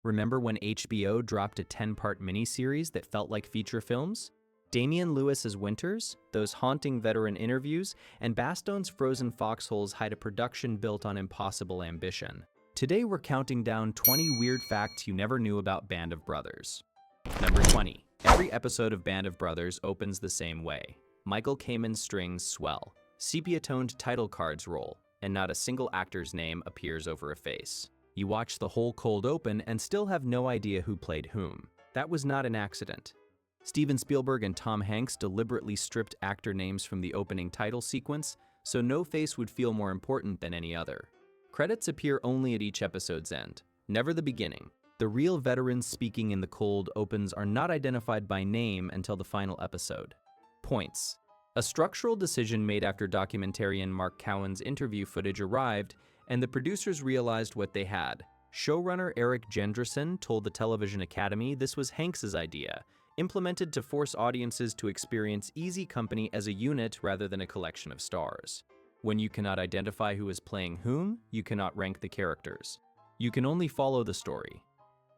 Remember when HBO dropped a 10-part miniseries that felt like feature films? Damian Lewis as Winters, those haunting veteran interviews, and Bastogne's frozen foxholes hide a production built on impossible ambition. Today we're counting down 20 weird facts you never knew about Band of Brothers. Number 20. Every episode of Band of Brothers opens the same way. Michael Kamen's strings swell, sepia-toned title cards roll, and not a single actor's name appears over a face. You watch the whole cold open and still have no idea who played whom. That was not an accident. Steven Spielberg and Tom Hanks deliberately stripped actor names from the opening title sequence, so no face would feel more important than any other. Credits appear only at each episode's end, never the beginning. The real veterans speaking in the cold opens are not identified by name until the final episode. Points. A structural decision made after documentarian Mark Cowan's interview footage arrived, and the producers realized what they had. Showrunner Eric Jendresen told the Television Academy this was Hanks's idea, implemented to force audiences to experience easy company as a unit rather than a collection of stars. When you cannot identify who is playing whom, you cannot rank the characters. You can only follow the story.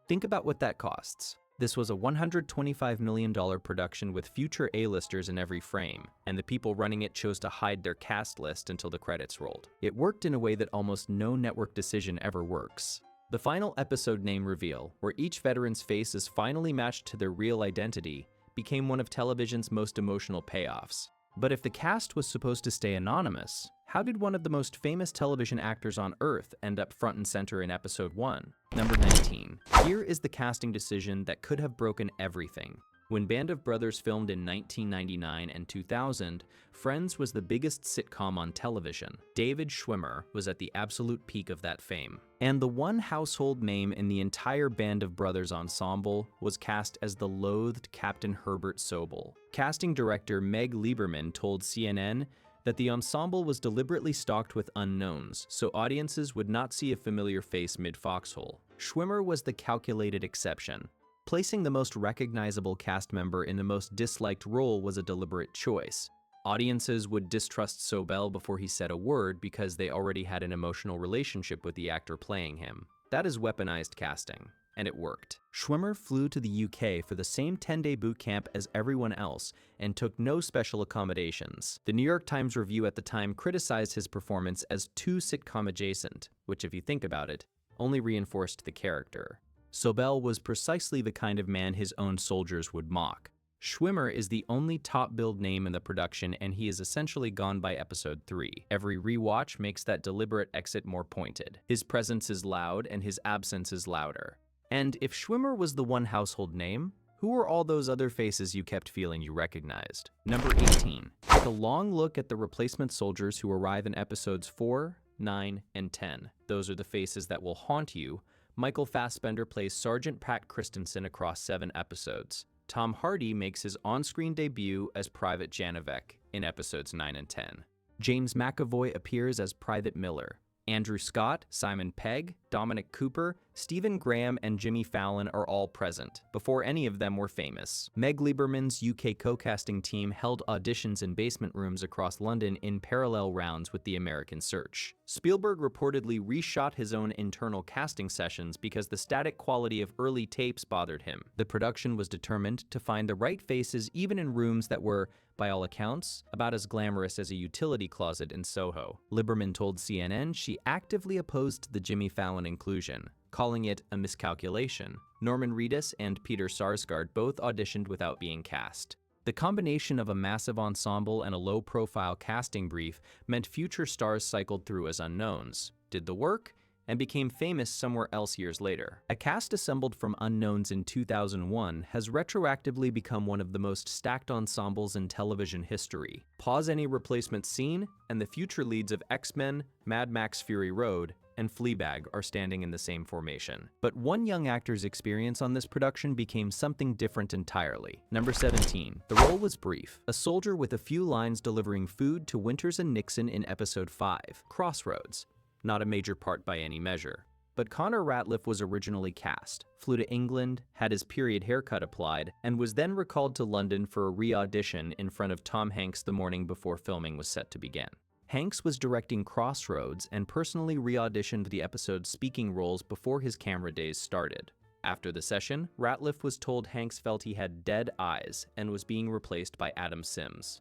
Think about what that costs. This was a $125 million production with future A-listers in every frame, and the people running it chose to hide their cast list until the credits rolled. It worked in a way that almost no network decision ever works. The final episode name reveal, where each veteran's face is finally matched to their real identity, became one of television's most emotional payoffs. But if the cast was supposed to stay anonymous, how did one of the most famous television actors on Earth end up front and center in episode 1? Number 19. Here is the casting decision that could have broken everything. When Band of Brothers filmed in 1999 and 2000, Friends was the biggest sitcom on television. David Schwimmer was at the absolute peak of that fame. And the one household name in the entire Band of Brothers ensemble was cast as the loathed Captain Herbert Sobel. Casting director Meg Lieberman told CNN that the ensemble was deliberately stocked with unknowns, so audiences would not see a familiar face mid-foxhole. Schwimmer was the calculated exception. Placing the most recognizable cast member in the most disliked role was a deliberate choice. Audiences would distrust Sobel before he said a word because they already had an emotional relationship with the actor playing him. That is weaponized casting, and it worked. Schwimmer flew to the UK for the same 10-day boot camp as everyone else and took no special accommodations. The New York Times review at the time criticized his performance as too sitcom adjacent, which, if you think about it, only reinforced the character. Sobel was precisely the kind of man his own soldiers would mock. Schwimmer is the only top-billed name in the production, and he is essentially gone by episode 3. Every rewatch makes that deliberate exit more pointed. His presence is loud, and his absence is louder. And if Schwimmer was the one household name, who were all those other faces you kept feeling you recognized? Number 18. Take a long look at the replacement soldiers who arrive in episodes 4, 9, and 10. Those are the faces that will haunt you. Michael Fassbender plays Sergeant Pat Christensen across 7 episodes. Tom Hardy makes his on-screen debut as Private Janovec in episodes 9 and 10. James McAvoy appears as Private Miller. Andrew Scott, Simon Pegg, Dominic Cooper, Stephen Graham, and Jimmy Fallon are all present, before any of them were famous. Meg Lieberman's UK co-casting team held auditions in basement rooms across London in parallel rounds with the American search. Spielberg reportedly reshot his own internal casting sessions because the static quality of early tapes bothered him. The production was determined to find the right faces even in rooms that were, by all accounts, about as glamorous as a utility closet in Soho. Lieberman told CNN she actively opposed the Jimmy Fallon inclusion, calling it a miscalculation. Norman Reedus and Peter Sarsgaard both auditioned without being cast. The combination of a massive ensemble and a low-profile casting brief meant future stars cycled through as unknowns, did the work, and became famous somewhere else years later. A cast assembled from unknowns in 2001 has retroactively become one of the most stacked ensembles in television history. Pause any replacement scene, and the future leads of X-Men, Mad Max Fury Road, and Fleabag are standing in the same formation. But one young actor's experience on this production became something different entirely. Number 17. The role was brief. A soldier with a few lines delivering food to Winters and Nixon in episode 5, Crossroads. Not a major part by any measure. But Connor Ratliff was originally cast, flew to England, had his period haircut applied, and was then recalled to London for a re-audition in front of Tom Hanks the morning before filming was set to begin. Hanks was directing Crossroads and personally re-auditioned the episode's speaking roles before his camera days started. After the session, Ratliff was told Hanks felt he had dead eyes and was being replaced by Adam Sims.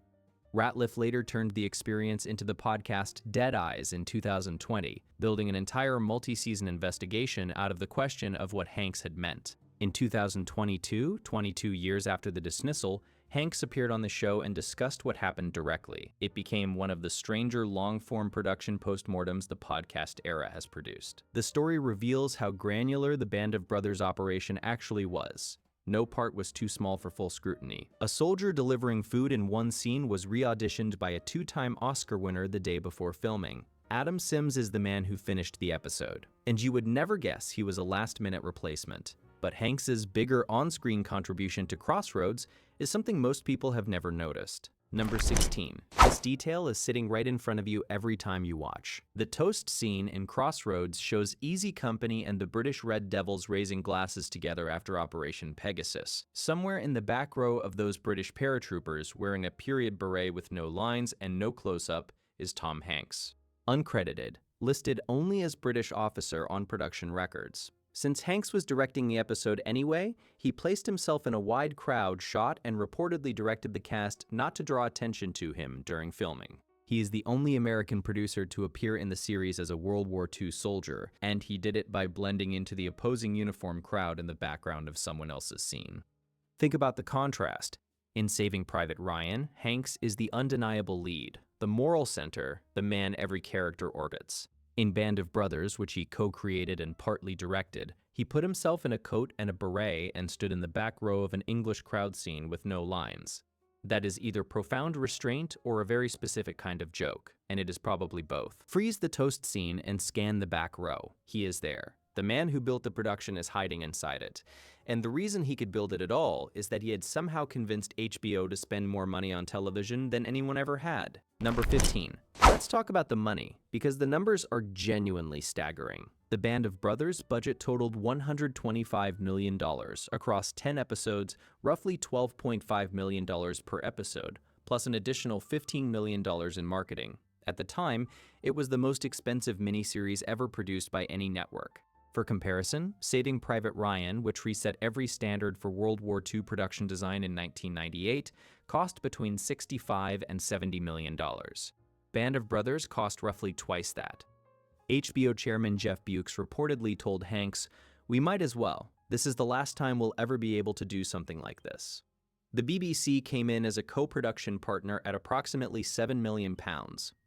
Ratliff later turned the experience into the podcast Dead Eyes in 2020, building an entire multi-season investigation out of the question of what Hanks had meant. In 2022, 22 years after the dismissal, Hanks appeared on the show and discussed what happened directly. It became one of the stranger long-form production postmortems the podcast era has produced. The story reveals how granular the Band of Brothers operation actually was. No part was too small for full scrutiny. A soldier delivering food in one scene was re-auditioned by a two-time Oscar winner the day before filming. Adam Sims is the man who finished the episode, and you would never guess he was a last-minute replacement. But Hanks's bigger on-screen contribution to Crossroads is something most people have never noticed. Number 16. This detail is sitting right in front of you every time you watch. The toast scene in Crossroads shows Easy Company and the British Red Devils raising glasses together after Operation Pegasus. Somewhere in the back row of those British paratroopers, wearing a period beret with no lines and no close-up, is Tom Hanks. Uncredited, listed only as British officer on production records. Since Hanks was directing the episode anyway, he placed himself in a wide crowd shot and reportedly directed the cast not to draw attention to him during filming. He is the only American producer to appear in the series as a World War II soldier, and he did it by blending into the opposing uniform crowd in the background of someone else's scene. Think about the contrast. In Saving Private Ryan, Hanks is the undeniable lead, the moral center, the man every character orbits. In Band of Brothers, which he co-created and partly directed, he put himself in a coat and a beret and stood in the back row of an English crowd scene with no lines. That is either profound restraint or a very specific kind of joke, and it is probably both. Freeze the toast scene and scan the back row. He is there. The man who built the production is hiding inside it. And the reason he could build it at all is that he had somehow convinced HBO to spend more money on television than anyone ever had. Number 15. Let's talk about the money, because the numbers are genuinely staggering. The Band of Brothers budget totaled $125 million across 10 episodes, roughly $12.5 million per episode, plus an additional $15 million in marketing. At the time, it was the most expensive miniseries ever produced by any network. For comparison, Saving Private Ryan, which reset every standard for World War II production design in 1998, cost between $65 and $70 million. Band of Brothers cost roughly twice that. HBO chairman Jeff Bewkes reportedly told Hanks, "We might as well. This is the last time we'll ever be able to do something like this." The BBC came in as a co-production partner at approximately £7 million,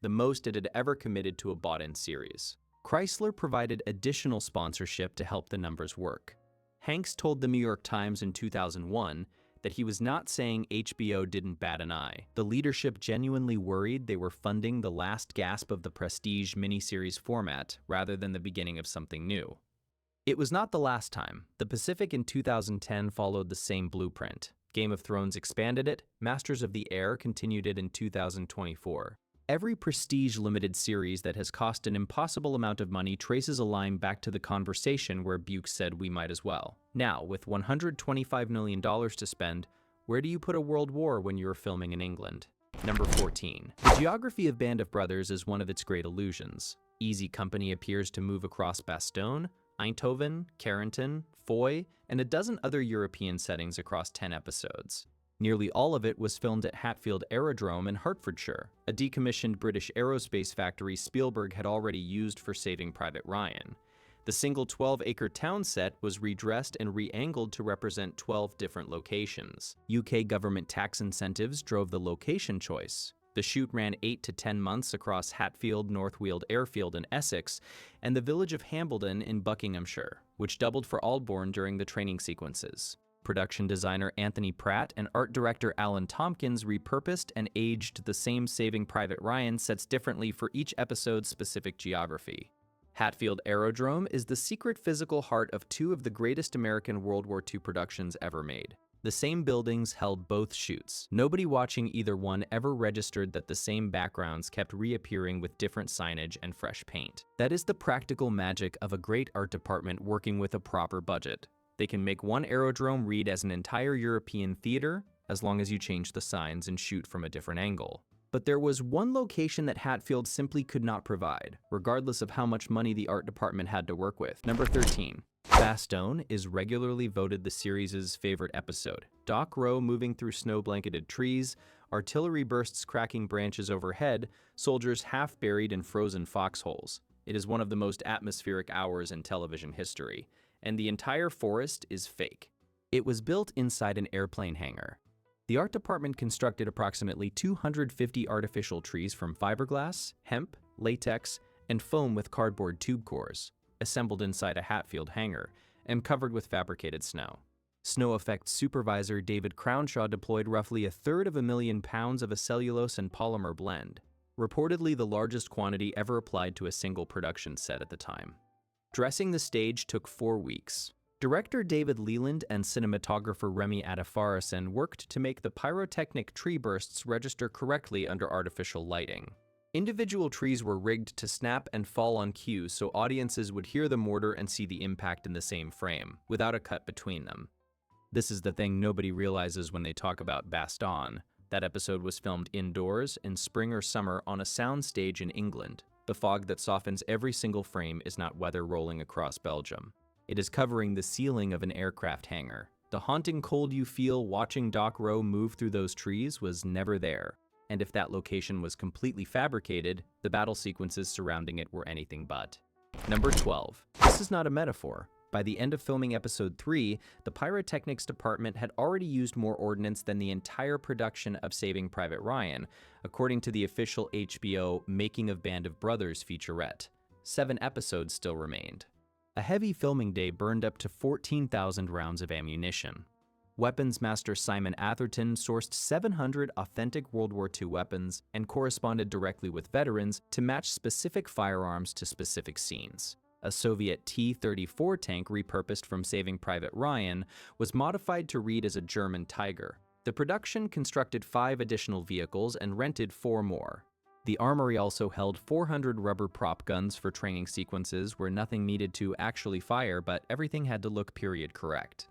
the most it had ever committed to a bought-in series. Chrysler provided additional sponsorship to help the numbers work. Hanks told the New York Times in 2001 that he was not saying HBO didn't bat an eye. The leadership genuinely worried they were funding the last gasp of the prestige miniseries format rather than the beginning of something new. It was not the last time. The Pacific in 2010 followed the same blueprint. Game of Thrones expanded it, Masters of the Air continued it in 2024. Every prestige limited series that has cost an impossible amount of money traces a line back to the conversation where Bewkes said we might as well. Now, with $125 million to spend, where do you put a world war when you're filming in England? Number 14. The geography of Band of Brothers is one of its great illusions. Easy Company appears to move across Bastogne, Eindhoven, Carrington, Foy, and a dozen other European settings across 10 episodes. Nearly all of it was filmed at Hatfield Aerodrome in Hertfordshire, a decommissioned British aerospace factory Spielberg had already used for Saving Private Ryan. The single 12-acre town set was redressed and re-angled to represent 12 different locations. UK government tax incentives drove the location choice. The shoot ran 8 to 10 months across Hatfield, Northfield Airfield in Essex, and the village of Hambledon in Buckinghamshire, which doubled for Aldbourne during the training sequences. Production designer Anthony Pratt and art director Alan Tompkins repurposed and aged the same Saving Private Ryan sets differently for each episode's specific geography. Hatfield Aerodrome is the secret physical heart of two of the greatest American World War II productions ever made. The same buildings held both shoots. Nobody watching either one ever registered that the same backgrounds kept reappearing with different signage and fresh paint. That is the practical magic of a great art department working with a proper budget. They can make one aerodrome read as an entire European theater, as long as you change the signs and shoot from a different angle. But there was one location that Hatfield simply could not provide, regardless of how much money the art department had to work with. Number 13. Bastogne is regularly voted the series' favorite episode. Doc Rowe moving through snow-blanketed trees, artillery bursts cracking branches overhead, soldiers half buried in frozen foxholes. It is one of the most atmospheric hours in television history, and the entire forest is fake. It was built inside an airplane hangar. The art department constructed approximately 250 artificial trees from fiberglass, hemp, latex, and foam with cardboard tube cores, assembled inside a Hatfield hangar and covered with fabricated snow. Snow effects supervisor David Crownshaw deployed roughly 1/3 pounds of a cellulose and polymer blend, reportedly the largest quantity ever applied to a single production set at the time. Dressing the stage took 4 weeks. Director David Leland and cinematographer Remy Adefarasin worked to make the pyrotechnic tree bursts register correctly under artificial lighting. Individual trees were rigged to snap and fall on cue so audiences would hear the mortar and see the impact in the same frame, without a cut between them. This is the thing nobody realizes when they talk about Bastogne. That episode was filmed indoors in spring or summer on a sound stage in England. The fog that softens every single frame is not weather rolling across Belgium. It is covering the ceiling of an aircraft hangar. The haunting cold you feel watching Doc Rowe move through those trees was never there. And if that location was completely fabricated, the battle sequences surrounding it were anything but. Number 12. This is not a metaphor. By the end of filming episode 3, the pyrotechnics department had already used more ordnance than the entire production of Saving Private Ryan, according to the official HBO Making of Band of Brothers featurette. 7 episodes still remained. A heavy filming day burned up to 14,000 rounds of ammunition. Weapons master Simon Atherton sourced 700 authentic World War II weapons and corresponded directly with veterans to match specific firearms to specific scenes. A Soviet T-34 tank repurposed from Saving Private Ryan was modified to read as a German Tiger. The production constructed 5 additional vehicles and rented 4 more. The armory also held 400 rubber prop guns for training sequences where nothing needed to actually fire, but everything had to look period correct.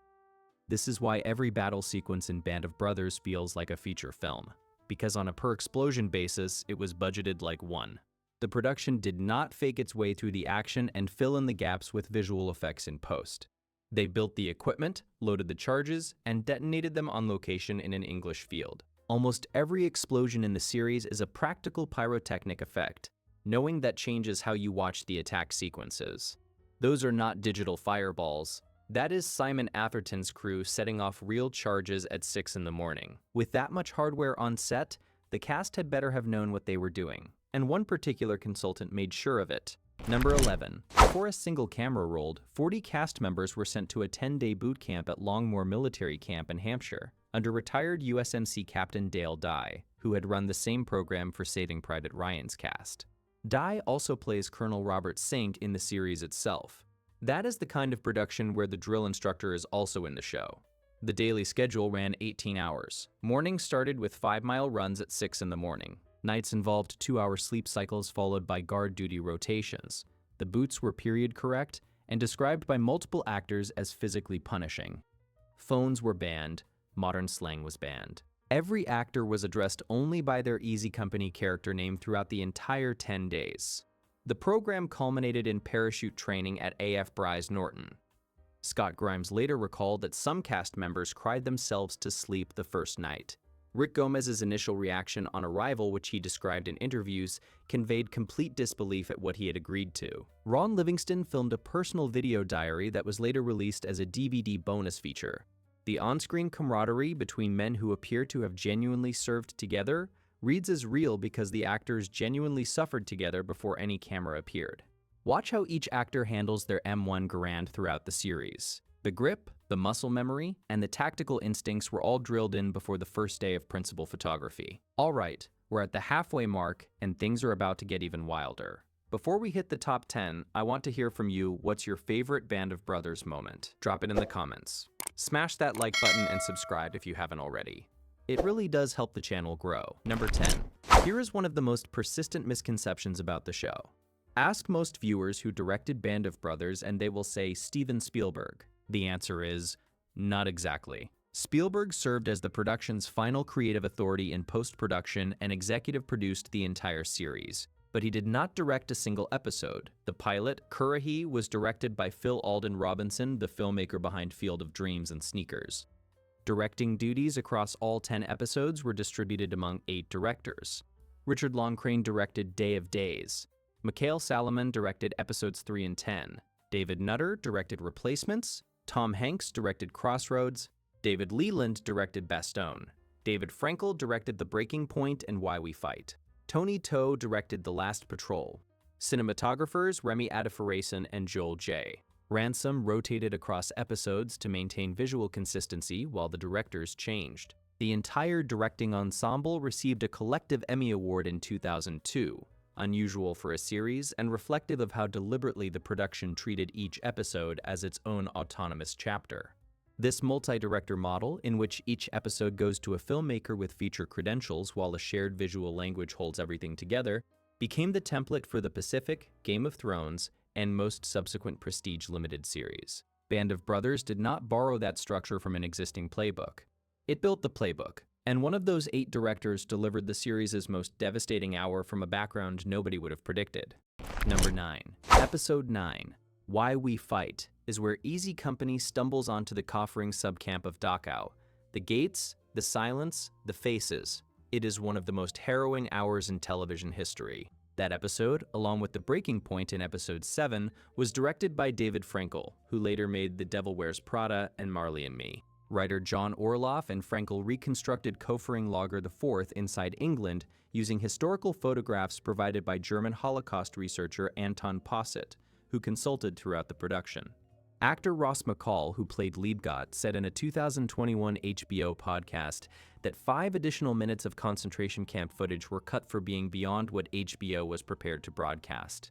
This is why every battle sequence in Band of Brothers feels like a feature film, because on a per-explosion basis, it was budgeted like one. The production did not fake its way through the action and fill in the gaps with visual effects in post. They built the equipment, loaded the charges, and detonated them on location in an English field. Almost every explosion in the series is a practical pyrotechnic effect, knowing that changes how you watch the attack sequences. Those are not digital fireballs. That is Simon Atherton's crew setting off real charges at 6 in the morning. With that much hardware on set, the cast had better have known what they were doing, and one particular consultant made sure of it. Number 11. Before a single camera rolled, 40 cast members were sent to a 10-day boot camp at Longmoor Military Camp in Hampshire, under retired USMC Captain Dale Dye, who had run the same program for Saving Private Ryan's cast. Dye also plays Colonel Robert Saint in the series itself. That is the kind of production where the drill instructor is also in the show. The daily schedule ran 18 hours. Mornings started with 5-mile runs at 6 in the morning. Nights involved 2-hour sleep cycles followed by guard duty rotations. The boots were period correct and described by multiple actors as physically punishing. Phones were banned. Modern slang was banned. Every actor was addressed only by their Easy Company character name throughout the entire 10 days. The program culminated in parachute training at AF Bryce Norton. Scott Grimes later recalled that some cast members cried themselves to sleep the first night. Rick Gomez's initial reaction on arrival, which he described in interviews, conveyed complete disbelief at what he had agreed to. Ron Livingston filmed a personal video diary that was later released as a DVD bonus feature. The on-screen camaraderie between men who appear to have genuinely served together reads as real because the actors genuinely suffered together before any camera appeared. Watch how each actor handles their M1 Garand throughout the series. The grip, the muscle memory, and the tactical instincts were all drilled in before the first day of principal photography. All right, we're at the halfway mark and things are about to get even wilder. Before we hit the top 10, I want to hear from you what's your favorite Band of Brothers moment. Drop it in the comments. Smash that like button and subscribe if you haven't already. It really does help the channel grow. Number 10. Here is one of the most persistent misconceptions about the show. Ask most viewers who directed Band of Brothers and they will say Steven Spielberg. The answer is, not exactly. Spielberg served as the production's final creative authority in post-production and executive produced the entire series. but he did not direct a single episode. The pilot, Currahee, was directed by Phil Alden Robinson, the filmmaker behind Field of Dreams and Sneakers. Directing duties across all 10 episodes were distributed among 8 directors. Richard Loncrane directed Day of Days. Mikhail Salomon directed episodes 3 and 10. David Nutter directed Replacements. Tom Hanks directed Crossroads. David Leland directed Bastogne. David Frankel directed The Breaking Point and Why We Fight. Tony To directed The Last Patrol. Cinematographers Remy Adefarasin and Joel J. Ransom rotated across episodes to maintain visual consistency while the directors changed. The entire directing ensemble received a collective Emmy Award in 2002, unusual for a series and reflective of how deliberately the production treated each episode as its own autonomous chapter. This multi-director model, in which each episode goes to a filmmaker with feature credentials while a shared visual language holds everything together, became the template for The Pacific, Game of Thrones, and most subsequent Prestige Limited series. Band of Brothers did not borrow that structure from an existing playbook. It built the playbook, and one of those 8 directors delivered the series' most devastating hour from a background nobody would have predicted. Number 9. Episode 9, Why We Fight, is where Easy Company stumbles onto the Kaffering subcamp of Dachau. The gates, the silence, the faces. It is one of the most harrowing hours in television history. That episode, along with The Breaking Point in episode 7, was directed by David Frankel, who later made The Devil Wears Prada and Marley and Me. Writer John Orloff and Frankel reconstructed Kaffering Lager IV inside England using historical photographs provided by German Holocaust researcher Anton Posset, who consulted throughout the production. Actor Ross McCall, who played Liebgott, said in a 2021 HBO podcast that 5 additional minutes of concentration camp footage were cut for being beyond what HBO was prepared to broadcast.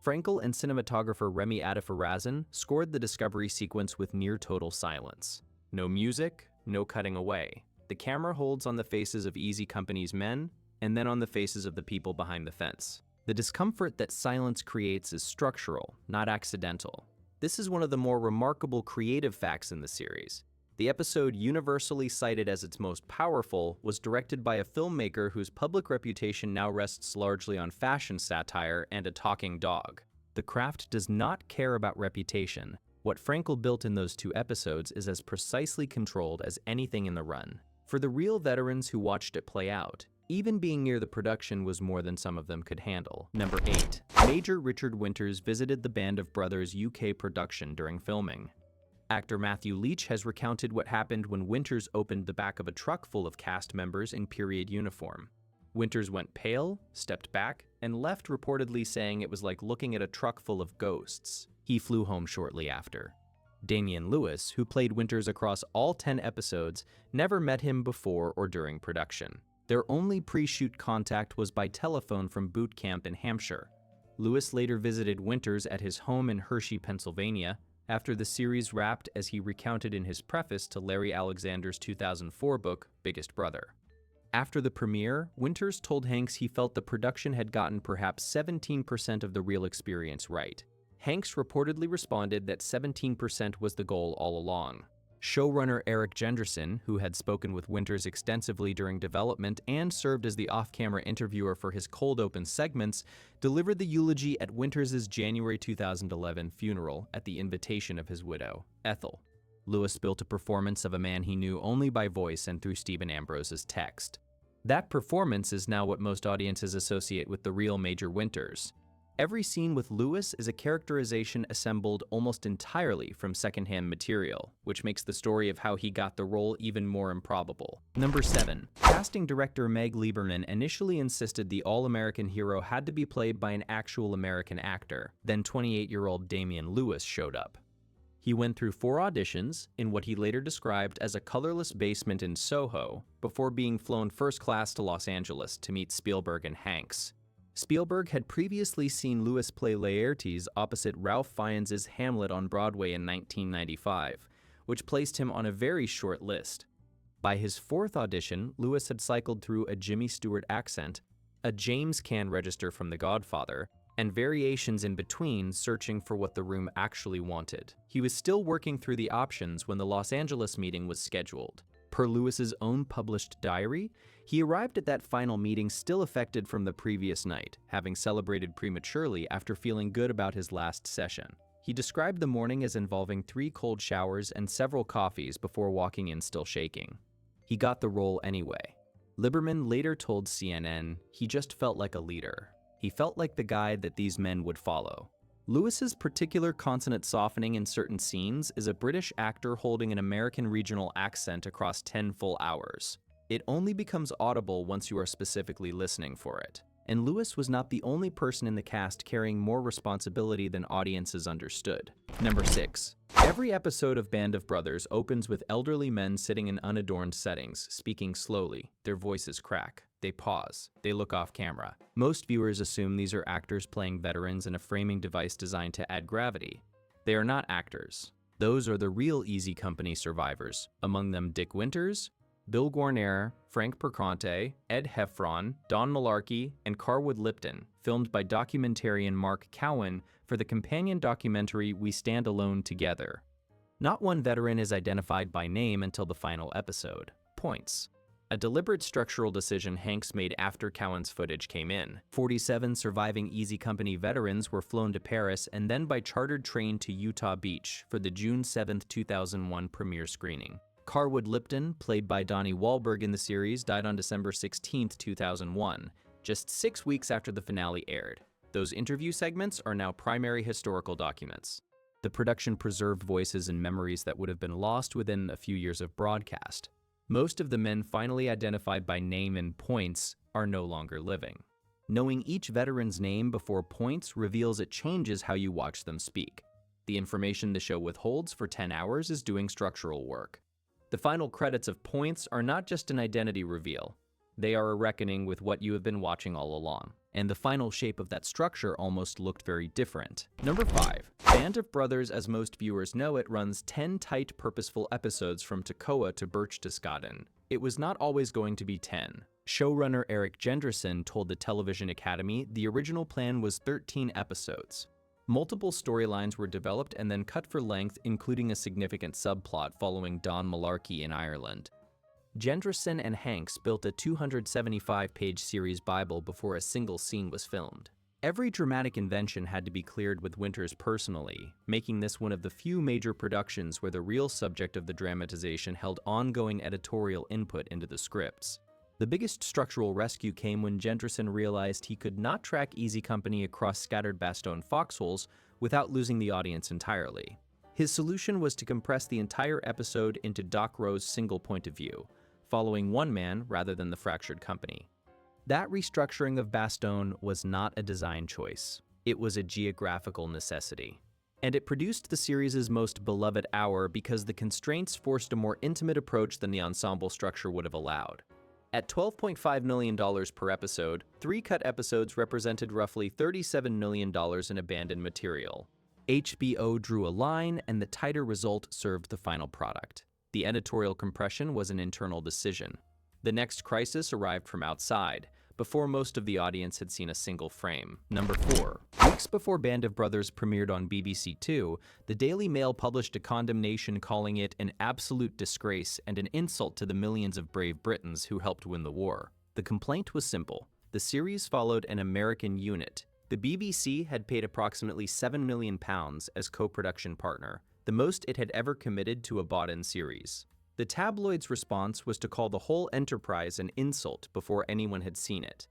Frankel and cinematographer Remy Adefarasin scored the discovery sequence with near-total silence. No music, no cutting away. The camera holds on the faces of Easy Company's men, and then on the faces of the people behind the fence. The discomfort that silence creates is structural, not accidental. This is one of the more remarkable creative facts in the series. The episode, universally cited as its most powerful, was directed by a filmmaker whose public reputation now rests largely on fashion satire and a talking dog. The craft does not care about reputation. What Frankel built in those 2 episodes is as precisely controlled as anything in the run. For the real veterans who watched it play out, even being near the production was more than some of them could handle. Number 8. Major Richard Winters visited the Band of Brothers UK production during filming. Actor Matthew Leach has recounted what happened when Winters opened the back of a truck full of cast members in period uniform. Winters went pale, stepped back, and left, reportedly saying it was like looking at a truck full of ghosts. He flew home shortly after. Damian Lewis, who played Winters across all 10 episodes, never met him before or during production. Their only pre-shoot contact was by telephone from boot camp in Hampshire. Lewis later visited Winters at his home in Hershey, Pennsylvania, after the series wrapped, as he recounted in his preface to Larry Alexander's 2004 book, Biggest Brother. After the premiere, Winters told Hanks he felt the production had gotten perhaps 17% of the real experience right. Hanks reportedly responded that 17% was the goal all along. Showrunner Eric Jenderson, who had spoken with Winters extensively during development and served as the off-camera interviewer for his cold open segments, delivered the eulogy at Winters' January 2011 funeral at the invitation of his widow, Ethel. Lewis built a performance of a man he knew only by voice and through Stephen Ambrose's text. That performance is now what most audiences associate with the real Major Winters. Every scene with Lewis is a characterization assembled almost entirely from secondhand material, which makes the story of how he got the role even more improbable. Number 7. Casting director Meg Lieberman initially insisted the all-American hero had to be played by an actual American actor. Then 28-year-old Damian Lewis showed up. He went through 4 auditions in what he later described as a colorless basement in Soho before being flown first class to Los Angeles to meet Spielberg and Hanks. Spielberg had previously seen Lewis play Laertes opposite Ralph Fiennes' Hamlet on Broadway in 1995, which placed him on a very short list. By his 4th audition, Lewis had cycled through a Jimmy Stewart accent, a James Caan register from The Godfather, and variations in between, searching for what the room actually wanted. He was still working through the options when the Los Angeles meeting was scheduled. Per Lewis's own published diary, he arrived at that final meeting still affected from the previous night, having celebrated prematurely after feeling good about his last session. He described the morning as involving 3 cold showers and several coffees before walking in still shaking. He got the role anyway. Liberman later told CNN he just felt like a leader. He felt like the guy that these men would follow. Lewis's particular consonant softening in certain scenes is a British actor holding an American regional accent across 10 full hours. It only becomes audible once you are specifically listening for it. And Lewis was not the only person in the cast carrying more responsibility than audiences understood. Number 6. Every episode of Band of Brothers opens with elderly men sitting in unadorned settings, speaking slowly. Their voices crack. They pause. They look off camera. Most viewers assume these are actors playing veterans in a framing device designed to add gravity. They are not actors. Those are the real Easy Company survivors, among them Dick Winters, Bill Guarnere, Frank Perconte, Ed Heffron, Don Malarkey, and Carwood Lipton, filmed by documentarian Mark Cowan for the companion documentary We Stand Alone Together. Not one veteran is identified by name until the final episode. Points. A deliberate structural decision Hanks made after Cowan's footage came in. 47 surviving Easy Company veterans were flown to Paris and then by chartered train to Utah Beach for the June 7, 2001 premiere screening. Carwood Lipton, played by Donnie Wahlberg in the series, died on December 16, 2001, just 6 weeks after the finale aired. Those interview segments are now primary historical documents. The production preserved voices and memories that would have been lost within a few years of broadcast. Most of the men finally identified by name and points are no longer living. Knowing each veteran's name before points reveals it changes how you watch them speak. The information the show withholds for 10 hours is doing structural work. The final credits of Points are not just an identity reveal. They are a reckoning with what you have been watching all along. And the final shape of that structure almost looked very different. Number 5. Band of Brothers, as most viewers know it, runs 10 tight, purposeful episodes from Toccoa to Berchtesgaden. It was not always going to be 10. Showrunner Eric Jendresen told the Television Academy the original plan was 13 episodes. Multiple storylines were developed and then cut for length, including a significant subplot following Don Malarkey in Ireland. Jendresen and Hanks built a 275-page series Bible before a single scene was filmed. Every dramatic invention had to be cleared with Winters personally, making this one of the few major productions where the real subject of the dramatization held ongoing editorial input into the scripts. The biggest structural rescue came when Jendresen realized he could not track Easy Company across scattered Bastogne foxholes without losing the audience entirely. His solution was to compress the entire episode into Doc Rowe's single point of view, following one man rather than the fractured company. That restructuring of Bastogne was not a design choice. It was a geographical necessity. And it produced the series' most beloved hour because the constraints forced a more intimate approach than the ensemble structure would have allowed. At $12.5 million per episode, 3 cut episodes represented roughly $37 million in abandoned material. HBO drew a line, and the tighter result served the final product. The editorial compression was an internal decision. The next crisis arrived from outside, before most of the audience had seen a single frame. Number 4. Weeks before Band of Brothers premiered on BBC Two, the Daily Mail published a condemnation calling it an absolute disgrace and an insult to the millions of brave Britons who helped win the war. The complaint was simple. The series followed an American unit. The BBC had paid approximately £7 million as co-production partner, the most it had ever committed to a bought-in series. The tabloid's response was to call the whole enterprise an insult before anyone had seen it.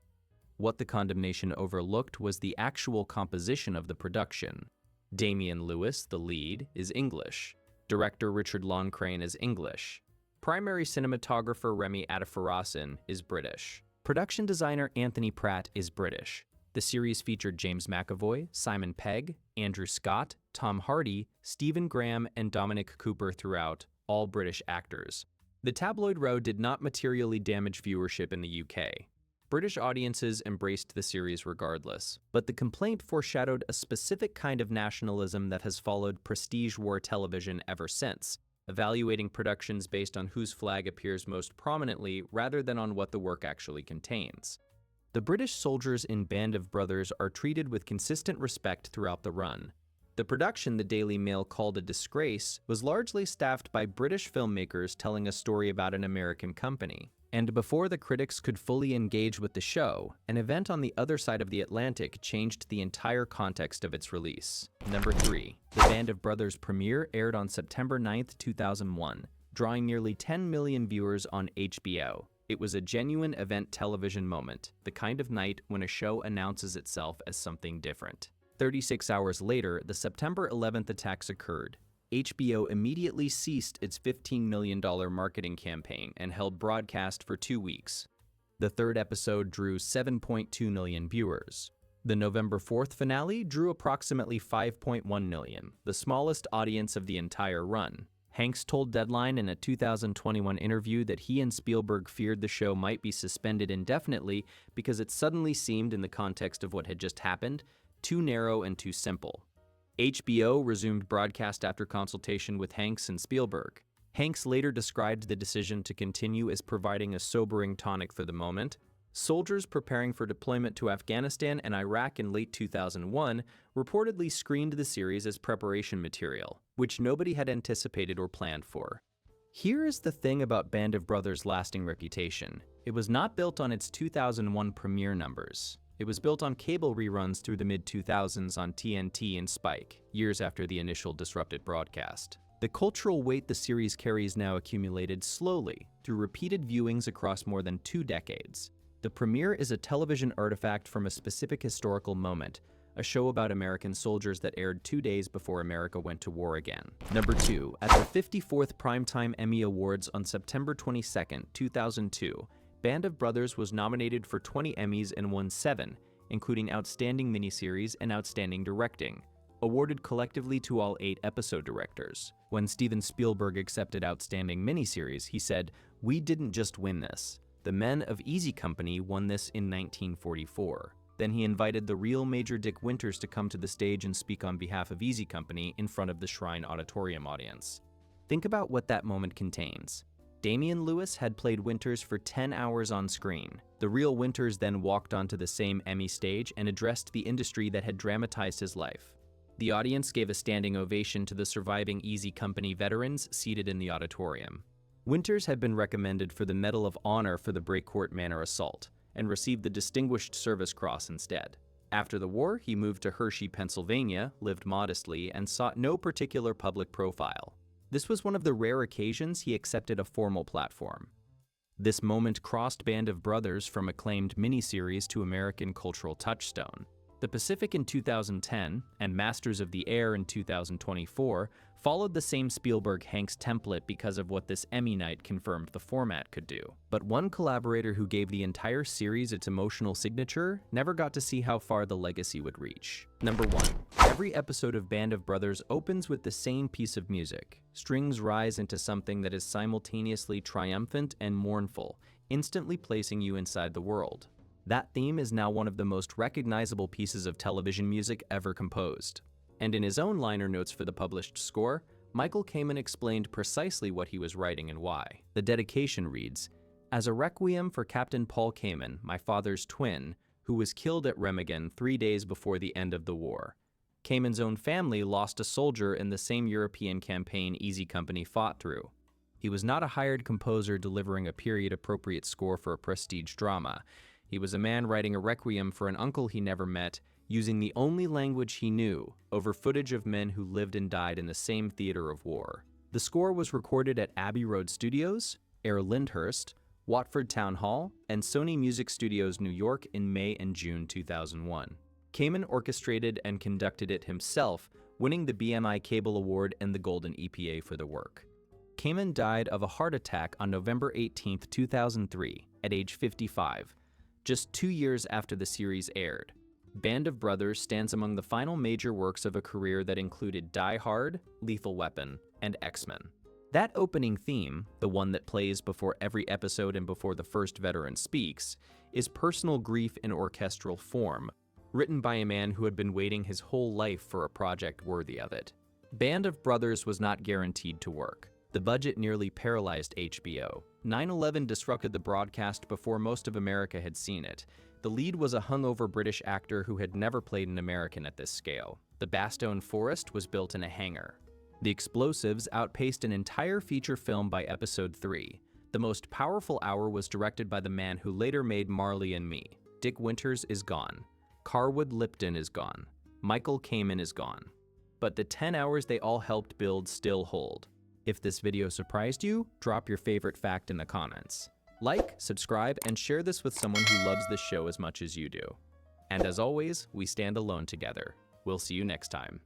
What the condemnation overlooked was the actual composition of the production. Damian Lewis, the lead, is English. Director Richard Loncraine is English. Primary cinematographer Remy Adefarasin is British. Production designer Anthony Pratt is British. The series featured James McAvoy, Simon Pegg, Andrew Scott, Tom Hardy, Stephen Graham, and Dominic Cooper throughout, all British actors. The tabloid row did not materially damage viewership in the UK. British audiences embraced the series regardless, but the complaint foreshadowed a specific kind of nationalism that has followed prestige war television ever since, evaluating productions based on whose flag appears most prominently rather than on what the work actually contains. The British soldiers in Band of Brothers are treated with consistent respect throughout the run. The production the Daily Mail called a disgrace was largely staffed by British filmmakers telling a story about an American company. And before the critics could fully engage with the show, an event on the other side of the Atlantic changed the entire context of its release. Number 3. The Band of Brothers premiere aired on September 9, 2001, drawing nearly 10 million viewers on HBO. It was a genuine event television moment, the kind of night when a show announces itself as something different. 36 hours later, the September 11th attacks occurred. HBO immediately ceased its $15 million marketing campaign and held broadcast for 2 weeks. The third episode drew 7.2 million viewers. The November 4th finale drew approximately 5.1 million, the smallest audience of the entire run. Hanks told Deadline in a 2021 interview that he and Spielberg feared the show might be suspended indefinitely because it suddenly seemed, in the context of what had just happened, too narrow and too simple. HBO resumed broadcast after consultation with Hanks and Spielberg. Hanks later described the decision to continue as providing a sobering tonic for the moment. Soldiers preparing for deployment to Afghanistan and Iraq in late 2001 reportedly screened the series as preparation material, which nobody had anticipated or planned for. Here is the thing about Band of Brothers' lasting reputation. It was not built on its 2001 premiere numbers. It was built on cable reruns through the mid-2000s on TNT and Spike, years after the initial disrupted broadcast. The cultural weight the series carries now accumulated slowly through repeated viewings across more than 2 decades. The premiere is a television artifact from a specific historical moment, a show about American soldiers that aired 2 days before America went to war again. Number 2. At the 54th Primetime Emmy Awards on September 22, 2002, Band of Brothers was nominated for 20 Emmys and won 7, including Outstanding Miniseries and Outstanding Directing, awarded collectively to all 8 episode directors. When Steven Spielberg accepted Outstanding Miniseries, he said, "We didn't just win this. The men of Easy Company won this in 1944. Then he invited the real Major Dick Winters to come to the stage and speak on behalf of Easy Company in front of the Shrine Auditorium audience. Think about what that moment contains. Damian Lewis had played Winters for 10 hours on screen. The real Winters then walked onto the same Emmy stage and addressed the industry that had dramatized his life. The audience gave a standing ovation to the surviving Easy Company veterans seated in the auditorium. Winters had been recommended for the Medal of Honor for the Breakcourt Manor assault, and received the Distinguished Service Cross instead. After the war, he moved to Hershey, Pennsylvania, lived modestly, and sought no particular public profile. This was one of the rare occasions he accepted a formal platform. This moment crossed Band of Brothers from acclaimed miniseries to American cultural touchstone. The Pacific in 2010 and Masters of the Air in 2024 followed the same Spielberg-Hanks template because of what this Emmy night confirmed the format could do. But one collaborator who gave the entire series its emotional signature never got to see how far the legacy would reach. Number 1. Every episode of Band of Brothers opens with the same piece of music. Strings rise into something that is simultaneously triumphant and mournful, instantly placing you inside the world. That theme is now one of the most recognizable pieces of television music ever composed. And in his own liner notes for the published score, Michael Kamen explained precisely what he was writing and why. The dedication reads, "As a requiem for Captain Paul Kamen, my father's twin, who was killed at Remagen 3 days before the end of the war. Kamen's own family lost a soldier in the same European campaign Easy Company fought through. He was not a hired composer delivering a period-appropriate score for a prestige drama. He was a man writing a requiem for an uncle he never met, using the only language he knew, over footage of men who lived and died in the same theater of war." The score was recorded at Abbey Road Studios, Air Lyndhurst, Watford Town Hall, and Sony Music Studios New York in May and June 2001. Kamen orchestrated and conducted it himself, winning the BMI Cable Award and the Golden EPA for the work. Kamen died of a heart attack on November 18, 2003, at age 55, just 2 years after the series aired. Band of Brothers stands among the final major works of a career that included Die Hard, Lethal Weapon, and X-Men. That opening theme, the one that plays before every episode and before the first veteran speaks, is personal grief in orchestral form, written by a man who had been waiting his whole life for a project worthy of it. Band of Brothers was not guaranteed to work. The budget nearly paralyzed HBO. 9/11 disrupted the broadcast before most of America had seen it. The lead was a hungover British actor who had never played an American at this scale. The Bastogne forest was built in a hangar. The explosives outpaced an entire feature film by episode 3. The most powerful hour was directed by the man who later made Marley and Me. Dick Winters is gone. Carwood Lipton is gone. Michael Kamen is gone. But the 10 hours they all helped build still hold. If this video surprised you, drop your favorite fact in the comments. Like, subscribe, and share this with someone who loves this show as much as you do. And as always, we stand alone together. We'll see you next time.